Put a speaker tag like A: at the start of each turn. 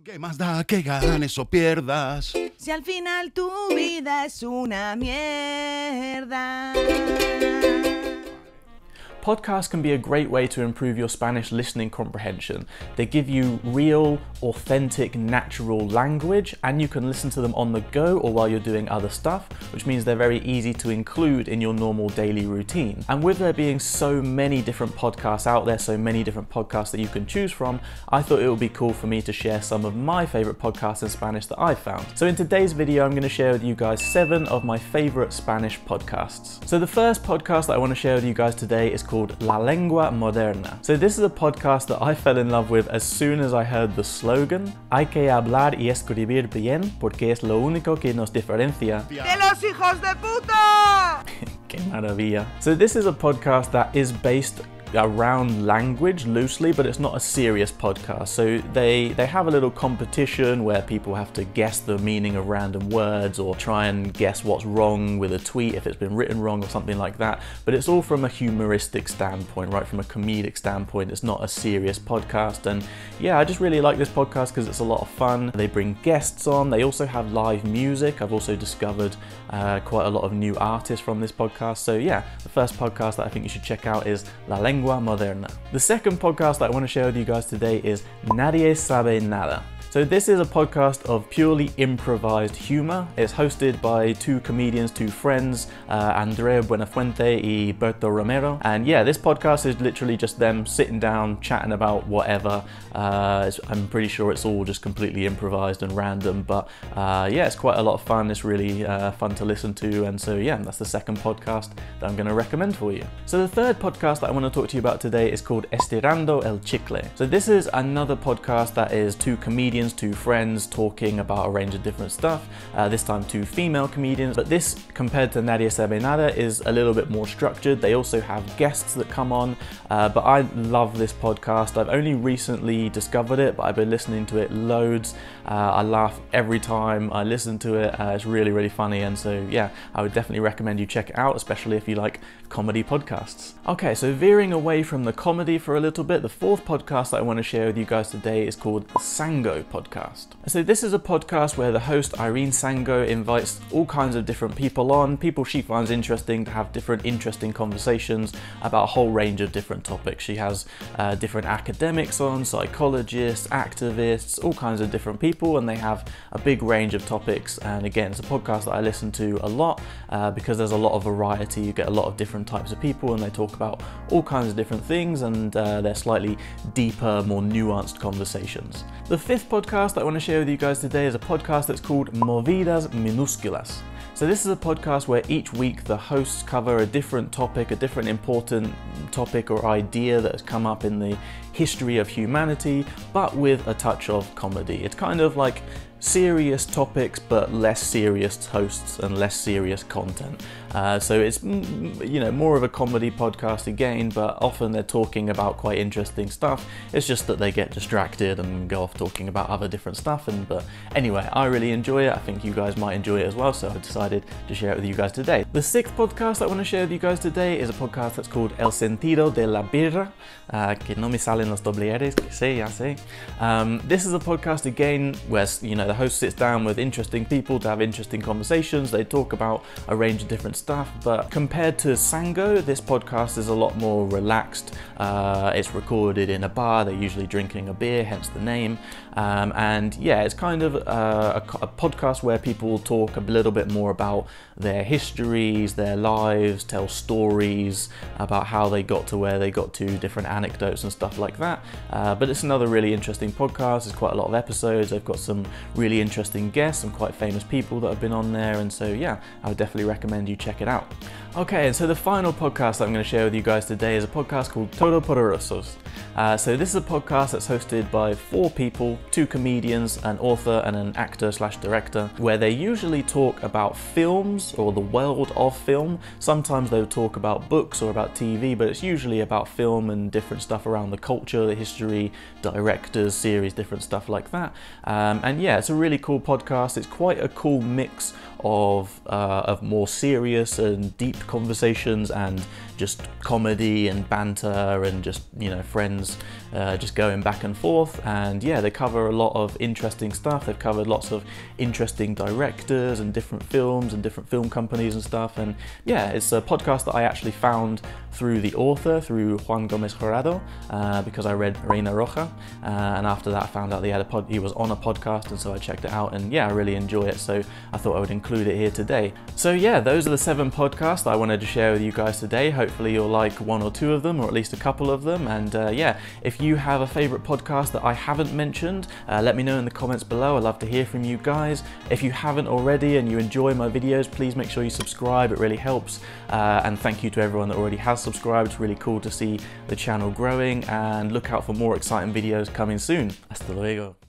A: ¿Qué más da que ganes o pierdas?
B: Si al final tu vida es una mierda.
C: Podcasts can be a great way to improve your Spanish listening comprehension. They give you real, authentic, natural language, and you can listen to them on the go or while you're doing other stuff, which means they're very easy to include in your normal daily routine. And with there being so many different podcasts out there, so many different podcasts that you can choose from, I thought it would be cool for me to share some of my favorite podcasts in Spanish that I've found. So in today's video, I'm going to share with you guys 7 of my favorite Spanish podcasts. So the first podcast that I want to share with you guys today is called La Lengua Moderna. So this is a podcast that I fell in love with as soon as I heard the slogan, hay que hablar y escribir bien porque es lo único que nos diferencia
B: ¡De los hijos de puta!
C: Qué maravilla. So this is a podcast that is based around language loosely, but it's not a serious podcast. So they have a little competition where people have to guess the meaning of random words or try and guess what's wrong with a tweet if it's been written wrong or something like that. But it's all from a humoristic standpoint, right? From a comedic standpoint. It's not a serious podcast. And yeah, I just really like this podcast because it's a lot of fun. They bring guests on. They also have live music. I've also discovered quite a lot of new artists from this podcast. So yeah, the first podcast that I think you should check out is La Lengua Moderna. The second podcast that I want to share with you guys today is Nadia sabenada. So this is a podcast of purely improvised humor. It's hosted by 2 comedians, 2 friends, Andrea Buenafuente y Berto Romero. And yeah, this podcast is literally just them sitting down, chatting about whatever. I'm pretty sure it's all just completely improvised and random, but yeah, it's quite a lot of fun. It's really fun to listen to. And so yeah, that's the second podcast that I'm going to recommend for you. So the third podcast that I want to talk to you about today is called Estirando el chicle. So this is another podcast that is 2 comedians, 2 friends talking about a range of different stuff, this time 2 female comedians, but this, compared to Nadia sabenada, is a little bit more structured. They also have guests that come on, but I love this podcast. I've only recently discovered it, but I've been listening to it loads. I laugh every time I listen to it. It's really, really funny, and so yeah, I would definitely recommend you check it out, especially if you like comedy podcasts. Okay, so veering away from the comedy for a little bit, the fourth podcast that I want to share with you guys today is called Sango Podcast. So this is a podcast where the host Irene Sango invites all kinds of different people on, people she finds interesting, to have different interesting conversations about a whole range of different topics. She has different academics on, psychologists, activists, all kinds of different people, and they have a big range of topics. And again, it's a podcast that I listen to a lot because there's a lot of variety. You get a lot of different types of people and they talk about all kinds of different things, and they're slightly deeper, more nuanced conversations. The fifth podcast that I want to share with you guys today is a podcast that's called Movidas minuscules. So this is a podcast where each week the hosts cover a different topic, a different important topic or idea that has come up in the history of humanity, but with a touch of comedy. It's kind of like serious topics but less serious hosts and less serious content. So it's, you know, more of a comedy podcast again, but often they're talking about quite interesting stuff. It's just that they get distracted and go off talking about other different stuff. But anyway, I really enjoy it. I think you guys might enjoy it as well, so I decided to share it with you guys today. The sixth podcast I want to share with you guys today is a podcast that's called El Centido de la Bira, que no me salen los dobleres, que sé, ya sé. This is a podcast again where, you know, the host sits down with interesting people to have interesting conversations. They talk about a range of different stuff, but compared to Sango, this podcast is a lot more relaxed. It's recorded in a bar. They're usually drinking a beer, hence the name. And yeah, it's kind of a podcast where people will talk a little bit more about their histories, their lives, tell stories about how they got to where they got to, different anecdotes and stuff like that. But it's another really interesting podcast. There's quite a lot of episodes. They've got some really interesting guests, some quite famous people that have been on there, and so yeah, I would definitely recommend you check it out. Okay, and so the final podcast I'm going to share with you guys today is a podcast called Todo, pororoso. So this is a podcast that's hosted by 4 people, 2 comedians, an author and an actor/director, where they usually talk about films or the world of film. Sometimes they'll talk about books or about TV, but it's usually about film and different stuff around the culture, the history, directors, series, different stuff like that. And yeah, it's a really cool podcast. It's quite a cool mix of more serious and deep conversations and just comedy and banter and just, you know, friends just going back and forth. And yeah, they cover a lot of interesting stuff. They've covered lots of interesting directors and different films and different film companies and stuff. And yeah, it's a podcast that I actually found through the author, through Juan Gomez Jurado, because I read Reina Roja, and after that I found out he was on a podcast, and so I checked it out, and yeah, I really enjoy it, so I thought I would include it here today. So yeah, those are the 7 podcasts that I wanted to share with you guys today. Hopefully you'll like 1 or 2 of them, or at least a couple of them, and yeah, if you have a favourite podcast that I haven't mentioned, let me know in the comments below. I'd love to hear from you guys. If you haven't already and you enjoy my videos, please make sure you subscribe, it really helps, and thank you to everyone that already has subscribed. It's really cool to see the channel growing, and look out for more exciting videos coming soon. Hasta luego.